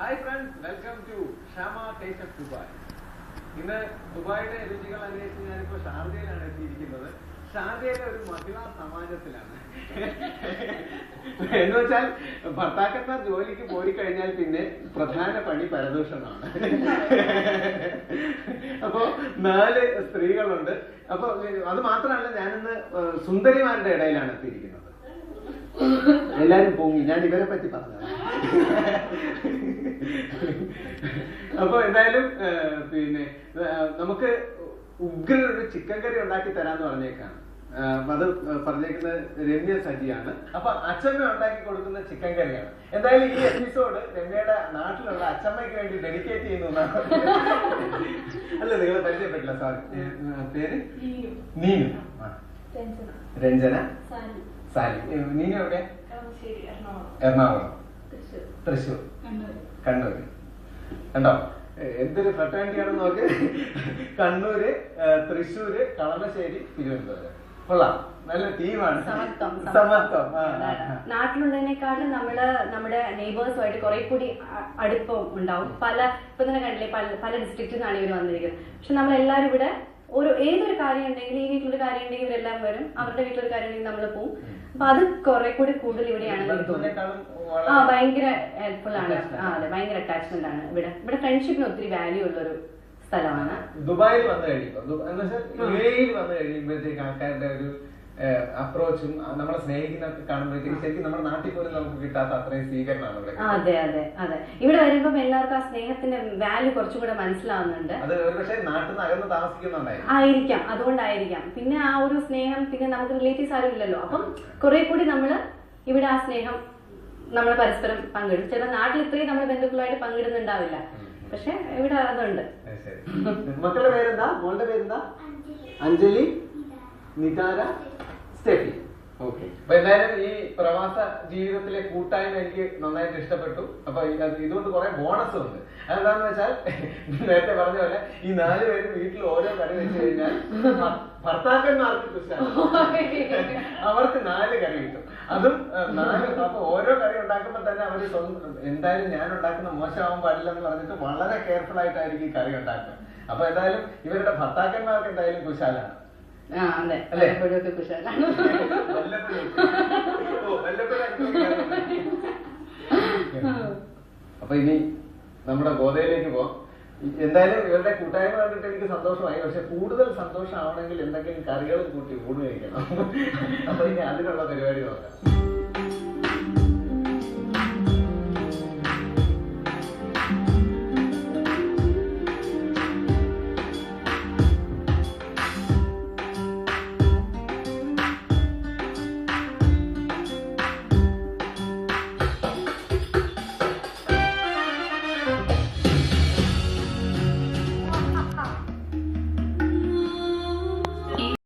Hi friends, welcome to Shama taste of Dubai. ഇന്ന് ദുബായിയുടെ രുചികൾ അന്വേഷിച്ച് ഞാനിപ്പോൾ ഷാർജയിലാണ് എത്തിയിരിക്കുന്നത്. ഷാർജയിലെ ഒരു മഹിളാ സമാജത്തിലാണ്. എന്ന് വെച്ചാൽ ഭർത്താക്കന്മാർ ജോലിക്ക് പോയി കഴിഞ്ഞാൽ പിന്നെ പ്രധാന പണി പരദൂഷണമാണ്. അപ്പോ 4 സ്ത്രീകളുണ്ട്. അപ്പൊ അത് മാത്രമല്ല, ഞാനിന്ന് സുന്ദരിമാരുടെ ഇടയിലാണ് എത്തിയിരിക്കുന്നത്. എല്ലാരും പോങ്ങി, ഞാൻ ഇവരെ പറ്റി പറഞ്ഞത്. അപ്പൊ എന്തായാലും പിന്നെ നമുക്ക് ഉഗ്രനൊരു ചിക്കൻ കറി ഉണ്ടാക്കി തരാന്ന് പറഞ്ഞേക്കാണ്. അത് പറഞ്ഞേക്കുന്നത് രമ്യ സജിയാണ്. അപ്പൊ അച്ഛമ്മ ഉണ്ടാക്കി കൊടുക്കുന്ന ചിക്കൻ കറിയാണ്. എന്തായാലും ഈ എപ്പിസോഡ് രമ്യയുടെ നാട്ടിലുള്ള അച്ഛമ്മയ്ക്ക് വേണ്ടി ഡെഡിക്കേറ്റ് ചെയ്യുന്നു. അല്ല, നിങ്ങൾ പരിചയപ്പെട്ടില്ല. സോറി, പേര് നീനു. രഞ്ജന, സാലി. നീനു എവിടെ? എറണാകുളം, തൃശ്ശൂർ, കണ്ണൂര്. കണ്ടോ എന്തൊരു ഫ്രട്ടേണിറ്റിയാണെന്ന് നോക്ക്. കണ്ണൂര്, തൃശ്ശൂര്, കളമശ്ശേരി, തിരുവനന്തപുരം. കൊള്ളാം, നല്ല ടീമാണ്. സമത്വം. നാട്ടിലുള്ളതിനേക്കാളും നമ്മുടെ നെയ്ബേഴ്സുമായിട്ട് കുറെ കൂടി അടുപ്പം ഉണ്ടാവും. ഇപ്പൊ തന്നെ കണ്ടില്ലേ, പല ഡിസ്ട്രിക്റ്റിൽ നിന്നാണ് ഇവർ വന്നിരിക്കുന്നത്. പക്ഷെ നമ്മളെല്ലാരും ഇവിടെ ഏതൊരു കാര്യം ഉണ്ടെങ്കിൽ, ഈ വീട്ടിലൊരു കാര്യം ഉണ്ടെങ്കിൽ ഇവരെല്ലാം വരും, അവരുടെ വീട്ടിലൊരു കാര്യം ഉണ്ടെങ്കിൽ നമ്മൾ പോകും. അപ്പൊ അത് കുറെ കൂടി കൂടുതൽ ഇവിടെയാണ്. ഭയങ്കര ഹെൽപ്ഫുൾ ആണ്. അതെ, ഭയങ്കര അറ്റാച്ച്മെന്റ് ആണ് ഇവിടെ. ഫ്രണ്ട്ഷിപ്പിന് ഒത്തിരി വാല്യൂ ഉള്ളൊരു സ്ഥലമാണ്. ദുബായിൽ വന്നു കഴിയുമ്പോഴത്തേക്ക് ആൾക്കാരുടെ ഒരു അപ്രോച്ചും നമ്മളെ സ്നേഹിക്കുന്നൊക്കെ കാണുമ്പോഴത്തേക്ക് ശരിക്കും നമ്മുടെ നാട്ടിൽ പോലും നമുക്ക് കിട്ടാത്ത അത്രയും സ്വീകരണമാണ് ഇവിടെ. അതെ അതെ അതെ, ഇവിടെ വരുമ്പോ എല്ലാവർക്കും ആ സ്നേഹത്തിന്റെ വാല്യൂ കുറച്ചും കൂടെ മനസ്സിലാവുന്നുണ്ട്. അത് ഒരുപക്ഷെ നാട്ടിൽ നിന്ന് അകന്ന് താമസിക്കുന്നുണ്ടായിരിക്കാം, അതുകൊണ്ടായിരിക്കാം. പിന്നെ ആ ഒരു സ്നേഹം, പിന്നെ നമുക്ക് റിലേറ്റീവ്സ് ആരും ഇല്ലല്ലോ. അപ്പം കുറെ കൂടി നമ്മള് ഇവിടെ ആ സ്നേഹം നമ്മൾ പരസ്പരം പങ്കിടും. ചില നാട്ടിൽ ഇത്രയും നമ്മൾ ബന്ധുക്കളായിട്ട് പങ്കിടുന്നുണ്ടാവില്ല, പക്ഷെ ഇവിടെ അതുണ്ട്. മക്കളുടെ പേരെന്താ? മോളുടെ പേരെന്താ? അഞ്ജലി, നിതാര, സ്റ്റെഫി. ഓക്കെ. അപ്പൊ എന്തായാലും ഈ പ്രവാസ ജീവിതത്തിലെ കൂട്ടായ്മ എനിക്ക് നന്നായിട്ട് ഇഷ്ടപ്പെട്ടു. അപ്പൊ ഇതുകൊണ്ട് കുറെ ബോണസും ഉണ്ട്. അതെന്താന്ന് വെച്ചാൽ, നേരത്തെ പറഞ്ഞ പോലെ ഈ 4 പേരും വീട്ടിൽ ഓരോ കറി വെച്ച് കഴിഞ്ഞാൽ ഭർത്താക്കന്മാർക്ക് കുശാണ്. അവർക്ക് 4 കറി കിട്ടും. അതും 4. അപ്പൊ ഓരോ കറി ഉണ്ടാക്കുമ്പോ തന്നെ അവര് എന്തായാലും ഞാൻ ഉണ്ടാക്കുന്ന മോശമാവാൻ പാടില്ല എന്ന് പറഞ്ഞിട്ട് വളരെ കെയർഫുൾ ആയിട്ടായിരിക്കും ഈ കറി ഉണ്ടാക്കുന്നത്. അപ്പൊ എന്തായാലും ഇവരുടെ ഭർത്താക്കന്മാർക്ക് എന്തായാലും കുശാലാണ്. അപ്പൊ ഇനി നമ്മുടെ ഗോതയിലേക്ക് പോവാം. എന്തായാലും ഇവരുടെ കൂട്ടായ്മ കണ്ടിട്ട് എനിക്ക് സന്തോഷമായി. പക്ഷെ കൂടുതൽ സന്തോഷമാവണമെങ്കിൽ എന്തെങ്കിലും കറികളും കൂട്ടി ഊണ് കഴിക്കണം. അപ്പൊ ഇനി അതിനുള്ള പരിപാടി നോക്കാം.